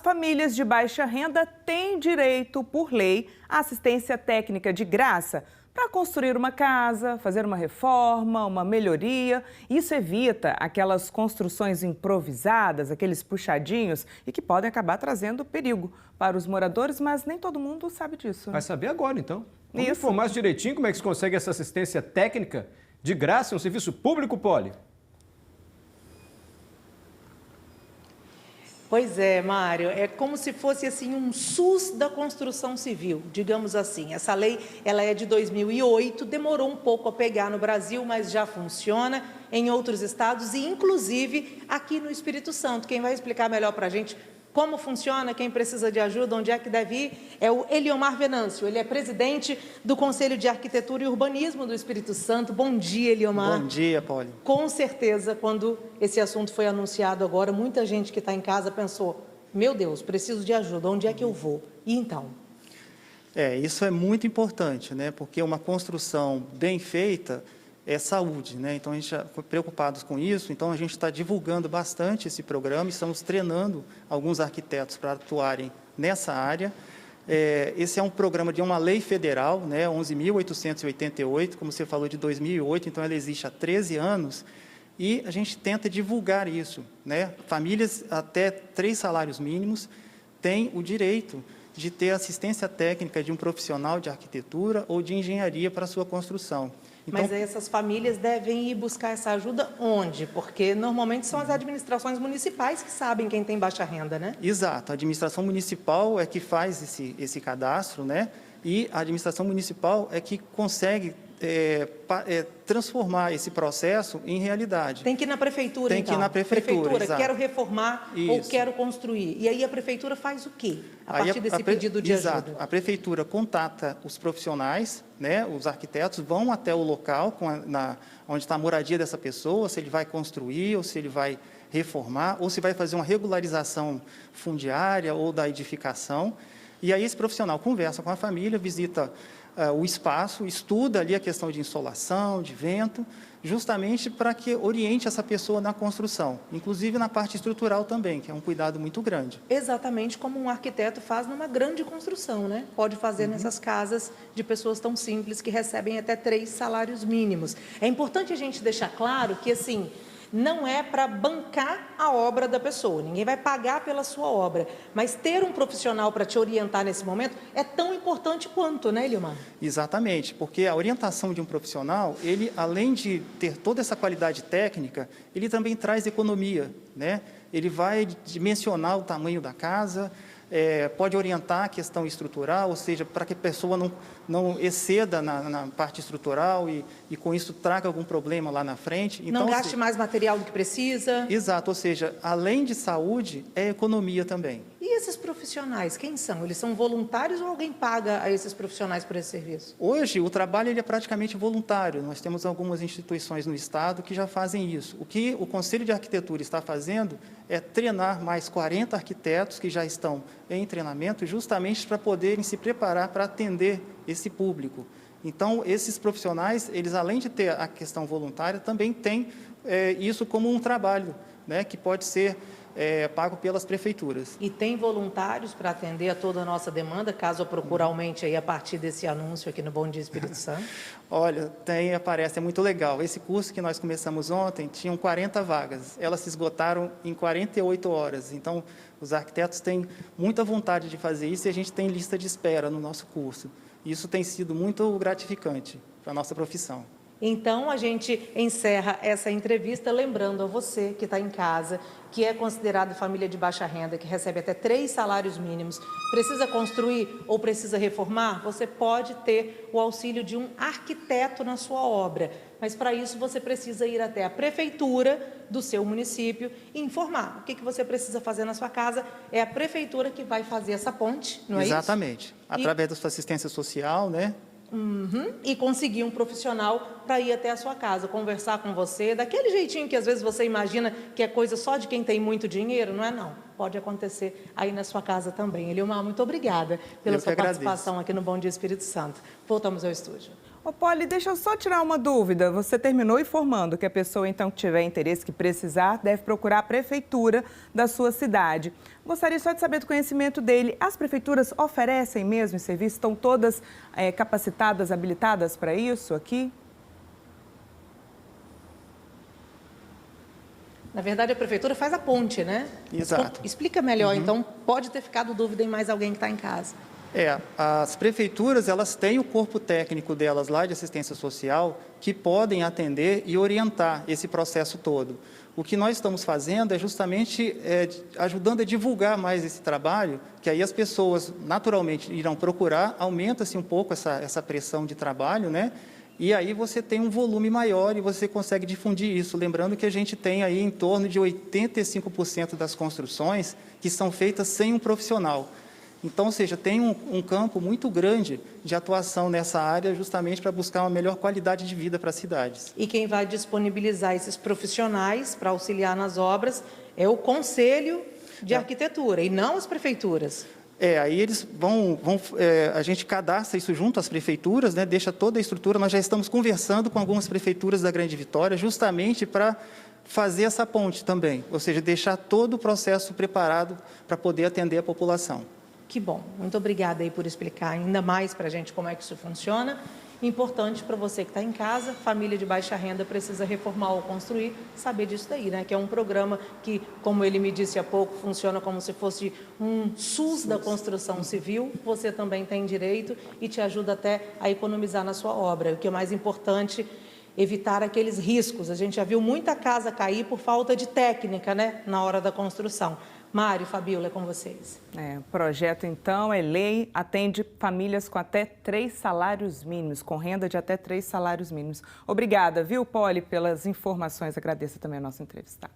famílias de baixa renda têm direito, por lei, à assistência técnica de graça para construir uma casa, fazer uma reforma, uma melhoria. Isso evita aquelas construções improvisadas, aqueles puxadinhos e que podem acabar trazendo perigo para os moradores, mas nem todo mundo sabe disso. Vai saber agora, então. Vamos Isso. informar direitinho como é que se consegue essa assistência técnica de graça em um serviço público, Poli? Pois é, Mário, é como se fosse assim um SUS da construção civil, digamos assim. Essa lei, ela é de 2008, demorou um pouco a pegar no Brasil, mas já funciona em outros estados e inclusive aqui no Espírito Santo. Quem vai explicar melhor para a gente como funciona, quem precisa de ajuda, onde é que deve ir, é o Eliomar Venâncio. Ele é presidente do Conselho de Arquitetura e Urbanismo do Espírito Santo. Bom dia, Eliomar. Bom dia, Poli. Com certeza, quando esse assunto foi anunciado agora, muita gente que está em casa pensou, meu Deus, preciso de ajuda, onde é que eu vou? E então? Isso é muito importante, né? Porque uma construção bem feita é saúde, né? Então, a gente já foi preocupados com isso, então a gente está divulgando bastante esse programa, estamos treinando alguns arquitetos para atuarem nessa área. Esse é um programa de uma lei federal, né? 11.888, como você falou, de 2008, então ela existe há 13 anos, e a gente tenta divulgar isso, né? Famílias até 3 salários mínimos têm o direito de ter assistência técnica de um profissional de arquitetura ou de engenharia para a sua construção. Então, mas aí essas famílias devem ir buscar essa ajuda onde? Porque normalmente são as administrações municipais que sabem quem tem baixa renda, né? Exato, a administração municipal é que faz esse cadastro, né? E a administração municipal é que consegue transformar esse processo em realidade. Tem que ir na prefeitura, Tem então. que ir na prefeitura, exato. Quero reformar ou quero construir. E aí a prefeitura faz o quê? A partir desse pedido de exato. ajuda? A prefeitura contata os profissionais, né? Os arquitetos vão até o local onde está a moradia dessa pessoa, se ele vai construir ou se ele vai reformar, ou se vai fazer uma regularização fundiária ou da edificação. E aí esse profissional conversa com a família, visita o espaço, estuda ali a questão de insolação, de vento, justamente para que oriente essa pessoa na construção, inclusive na parte estrutural também, que é um cuidado muito grande. Exatamente como um arquiteto faz numa grande construção, né? Pode fazer nessas casas de pessoas tão simples que recebem até 3 salários mínimos. É importante a gente deixar claro que, assim, não é para bancar a obra da pessoa, ninguém vai pagar pela sua obra, mas ter um profissional para te orientar nesse momento é tão importante quanto, né, Eliomar? Exatamente, porque a orientação de um profissional, ele, além de ter toda essa qualidade técnica, ele também traz economia, né? Ele vai dimensionar o tamanho da casa, pode orientar a questão estrutural, ou seja, para que a pessoa não exceda na parte estrutural e com isso traga algum problema lá na frente. Então, não gaste mais material do que precisa. Exato, ou seja, além de saúde, é economia também. E esses profissionais, quem são? Eles são voluntários ou alguém paga a esses profissionais por esse serviço? Hoje, o trabalho ele é praticamente voluntário. Nós temos algumas instituições no Estado que já fazem isso. O que o Conselho de Arquitetura está fazendo é treinar mais 40 arquitetos que já estão em treinamento, justamente para poderem se preparar para atender esse público. Então, esses profissionais, eles além de ter a questão voluntária, também têm isso como um trabalho, né, que pode ser pago pelas prefeituras. E tem voluntários para atender a toda a nossa demanda, caso a procura aumente aí a partir desse anúncio aqui no Bom Dia Espírito Santo? Olha, aparece, é muito legal. Esse curso que nós começamos ontem, tinham 40 vagas. Elas se esgotaram em 48 horas. Então, os arquitetos têm muita vontade de fazer isso e a gente tem lista de espera no nosso curso. Isso tem sido muito gratificante para a nossa profissão. Então, a gente encerra essa entrevista lembrando a você que está em casa, que é considerado família de baixa renda, que recebe até 3 salários mínimos, precisa construir ou precisa reformar, você pode ter o auxílio de um arquiteto na sua obra. Mas, para isso, você precisa ir até a prefeitura do seu município e informar. O que você precisa fazer na sua casa, é a prefeitura que vai fazer essa ponte, não é isso? Exatamente. Através da sua assistência social, né? E conseguir um profissional para ir até a sua casa, conversar com você, daquele jeitinho que às vezes você imagina que é coisa só de quem tem muito dinheiro, não é não. Pode acontecer aí na sua casa também. Eliomar, muito obrigada pela sua participação aqui no Bom Dia Espírito Santo. Voltamos ao estúdio. Ô, Poli, deixa eu só tirar uma dúvida. Você terminou informando que a pessoa, então, que tiver interesse, que precisar, deve procurar a prefeitura da sua cidade. Gostaria só de saber do conhecimento dele. As prefeituras oferecem mesmo esse serviço? Estão todas capacitadas, habilitadas para isso aqui? Na verdade, a prefeitura faz a ponte, né? Exato. Explica melhor, então, pode ter ficado dúvida em mais alguém que está em casa. As prefeituras, elas têm o corpo técnico delas lá de assistência social que podem atender e orientar esse processo todo. O que nós estamos fazendo é justamente ajudando a divulgar mais esse trabalho, que aí as pessoas naturalmente irão procurar, aumenta-se um pouco essa pressão de trabalho, né? E aí você tem um volume maior e você consegue difundir isso. Lembrando que a gente tem aí em torno de 85% das construções que são feitas sem um profissional. Então, ou seja, tem um campo muito grande de atuação nessa área justamente para buscar uma melhor qualidade de vida para as cidades. E quem vai disponibilizar esses profissionais para auxiliar nas obras é o Conselho de Arquitetura e não as prefeituras. Aí eles a gente cadastra isso junto às prefeituras, né, deixa toda a estrutura. Nós já estamos conversando com algumas prefeituras da Grande Vitória justamente para fazer essa ponte também, ou seja, deixar todo o processo preparado para poder atender a população. Que bom. Muito obrigada aí por explicar ainda mais para a gente como é que isso funciona. Importante para você que está em casa, família de baixa renda precisa reformar ou construir, saber disso daí, né? Que é um programa que, como ele me disse há pouco, funciona como se fosse um SUS da construção civil. Você também tem direito e te ajuda até a economizar na sua obra. O que é mais importante, evitar aqueles riscos. A gente já viu muita casa cair por falta de técnica, né? Na hora da construção. Mário, Fabíola, é com vocês. O projeto, então, é lei, atende famílias com até 3 salários mínimos, com renda de até 3 salários mínimos. Obrigada, viu, Poli, pelas informações. Agradeço também a nossa entrevistada.